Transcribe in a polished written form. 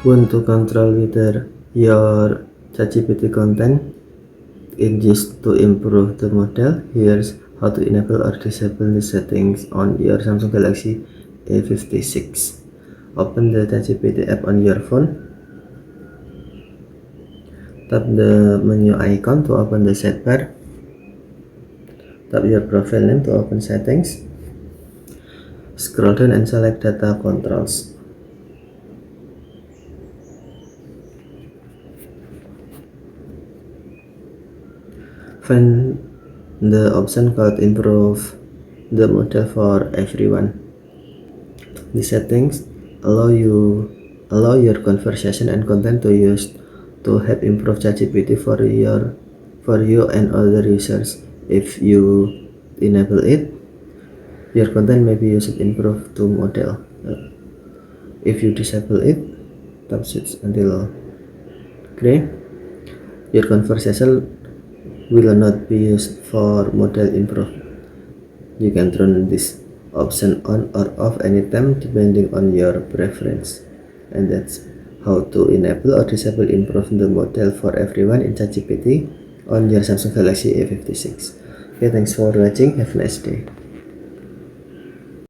Want to control whether your ChatGPT content is used to improve the model? Here's how to enable or disable the settings on your Samsung Galaxy A56. Open the ChatGPT app on your phone. Tap the menu icon to open the sidebar. Tap your profile name to open settings. Scroll down and select data controls. Find the option called improve the model for everyone. The settings allow your conversation and content to use to help improve ChatGPT for you and other users. If you enable it, your content may be used to improve the model. If you disable it, tap switch until gray. Your conversation will not be used for model improve. You can turn this option on or off anytime depending on your preference. And that's how to enable or disable improve the model for everyone in ChatGPT on your Samsung Galaxy A56. Okay, thanks for watching. Have a nice day.